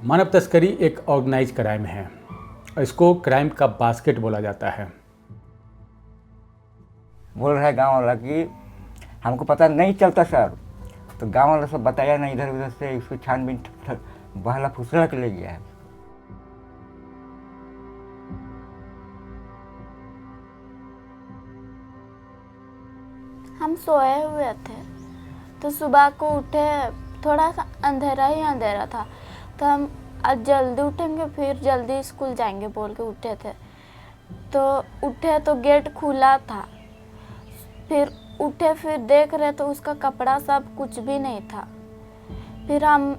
मानव तस्करी एक organise crime है और इसको क्राइम का बास्केट बोला जाता है। बोल रहा है गांव वाला कि हमको पता नहीं चलता सर, तो गांव वाला सब बताया ना, इधर उधर से उसको छानबीन बहला फुसला के ले गया है। हम सोए हुए थे तो सुबह को उठे, थोड़ा सा अंधेरा ही अंधेरा था, तो हम आज जल्दी उठेंगे फिर जल्दी स्कूल जाएंगे बोल के उठे थे। तो उठे तो गेट खुला था, फिर उठे फिर देख रहे तो उसका कपड़ा सब कुछ भी नहीं था। फिर हम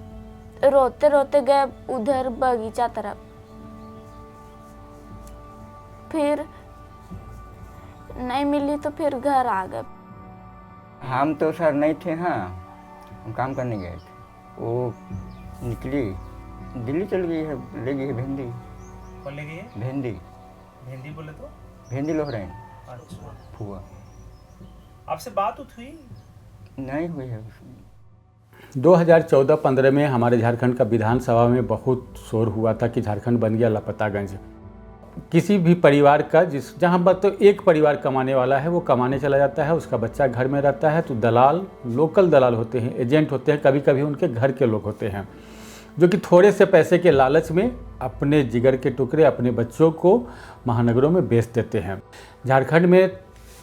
रोते रोते गए उधर बगीचा तरफ, फिर नहीं मिली तो फिर घर आ गए। हम तो सर नहीं थे, हाँ हम काम करने गए थे। वो निकली दिल्ली चल गई है, ले गई है भिंडी। कौन ले गई है? भिंडी। भिंडी बोले तो? भिंडी लोग रहे अच्छा, फुआ। आपसे बात हुई? नहीं हुई है। 2014-15 में हमारे झारखंड का विधानसभा में बहुत शोर हुआ था कि झारखंड बन गया लापतागंज। किसी भी परिवार का जहाँ पर तो एक परिवार कमाने वाला है वो कमाने चला जाता है, उसका बच्चा घर में रहता है, तो दलाल, लोकल दलाल होते हैं, एजेंट होते हैं, कभी कभी उनके घर के लोग होते हैं जो कि थोड़े से पैसे के लालच में अपने जिगर के टुकड़े, अपने बच्चों को महानगरों में बेच देते हैं। झारखंड में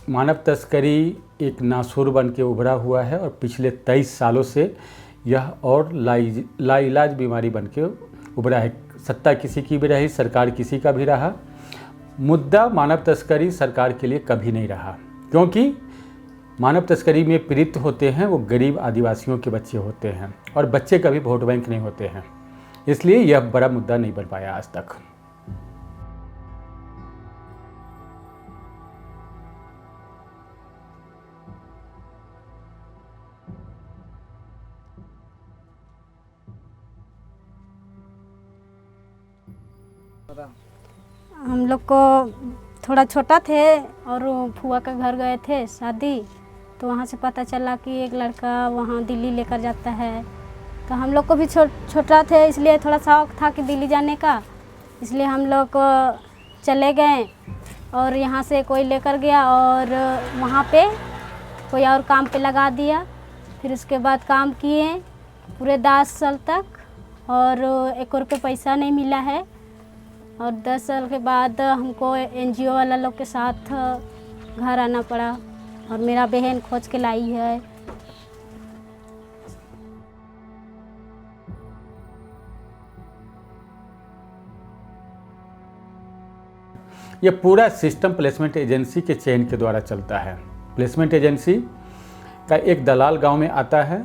मानव तस्करी एक नासूर बन के उभरा हुआ है और पिछले 23 सालों से यह और लाइलाज बीमारी बन के उभरा है। सत्ता किसी की भी रही, सरकार किसी का भी रहा, मुद्दा मानव तस्करी सरकार के लिए कभी नहीं रहा, क्योंकि मानव तस्करी में पीड़ित होते हैं वो गरीब आदिवासियों के बच्चे होते हैं और बच्चे कभी वोट बैंक नहीं होते हैं, इसलिए यह बड़ा मुद्दा नहीं बन पाया आज तक। हम लोग को थोड़ा छोटा थे और फुआ के घर गए थे शादी, तो वहाँ से पता चला कि एक लड़का वहाँ दिल्ली लेकर जाता है। तो हम लोग को भी छोटा थे, इसलिए थोड़ा शौक था कि दिल्ली जाने का, इसलिए हम लोग चले गए और यहाँ से कोई लेकर गया और वहाँ पे कोई और काम पे लगा दिया। फिर उसके बाद काम किए पूरे 10 साल तक और 1 रुपये पैसा नहीं मिला है। और 10 साल के बाद हमको NGO वाला लोग के साथ घर आना पड़ा और मेरा बहन खोज के लाई है। ये पूरा सिस्टम प्लेसमेंट एजेंसी के चयन के द्वारा चलता है। प्लेसमेंट एजेंसी का एक दलाल गांव में आता है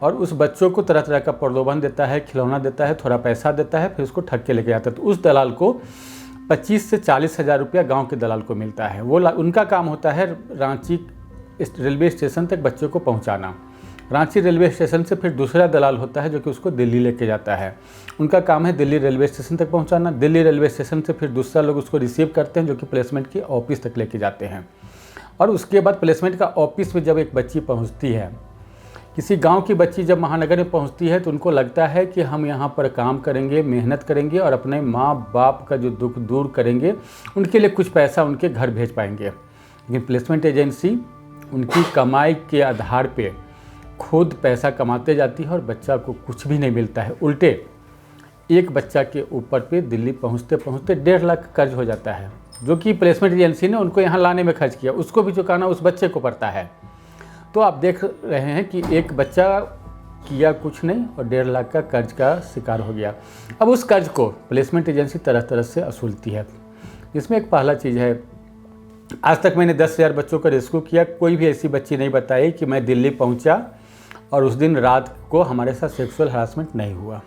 और उस बच्चों को तरह तरह का प्रलोभन देता है, खिलौना देता है, थोड़ा पैसा देता है, फिर उसको ठग के लेके जाता है। तो उस दलाल को 25 से 40 हज़ार रुपया गाँव के दलाल को मिलता है। वो उनका काम होता है रांची रेलवे स्टेशन तक बच्चों को पहुँचाना। रांची रेलवे स्टेशन से फिर दूसरा दलाल होता है जो कि उसको दिल्ली लेके जाता है। उनका काम है दिल्ली रेलवे स्टेशन तक पहुंचाना। दिल्ली रेलवे स्टेशन से फिर दूसरा लोग उसको रिसीव करते हैं जो कि प्लेसमेंट की ऑफिस तक लेके जाते हैं। और उसके बाद प्लेसमेंट का ऑफिस में जब एक बच्ची पहुंचती है, किसी गांव की बच्ची जब महानगर में पहुंचती है, तो उनको लगता है कि हम यहाँ पर काम करेंगे, मेहनत करेंगे और अपने माँ बाप का जो दुख दूर करेंगे, उनके लिए कुछ पैसा उनके घर भेज पाएंगे। लेकिन प्लेसमेंट एजेंसी उनकी कमाई के आधार पर खुद पैसा कमाते जाती है और बच्चा को कुछ भी नहीं मिलता है। उल्टे एक बच्चा के ऊपर पे दिल्ली पहुंचते पहुंचते 1.5 लाख कर्ज हो जाता है, जो कि प्लेसमेंट एजेंसी ने उनको यहाँ लाने में खर्च किया, उसको भी चुकाना उस बच्चे को पड़ता है। तो आप देख रहे हैं कि एक बच्चा किया कुछ नहीं और 1.5 लाख का कर्ज का शिकार हो गया। अब उस कर्ज को प्लेसमेंट एजेंसी तरह तरह से वसूलती है। इसमें एक पहला चीज़ है, आज तक मैंने 10,000 बच्चों का रेस्क्यू किया, कोई भी ऐसी बच्ची नहीं बताई कि मैं दिल्ली पहुँचा और उस दिन रात को हमारे साथ सेक्सुअल हरासमेंट नहीं हुआ।